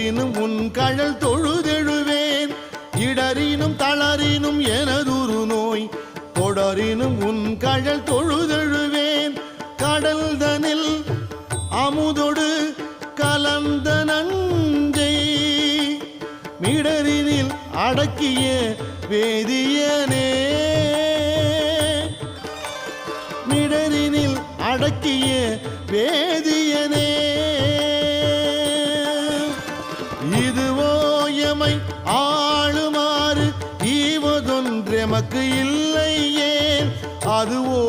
இடரினும் உன் கழல் தொழுதெழுவேன் இடரினும் தளரினும் எனதுரு நோய் தொடரினும் உன் கழல் தொழுதெழுவேன் கடல் தனில் அமுதொடு கலந்த நஞ்சை மிடரினில் அடக்கிய வேதியனே மிடரினில் அடக்கிய வேதியனே இதுவோ எமை ஆளுமாறு ஈவதொன்றெமக்கு இல்லை ஏன் அதுவோ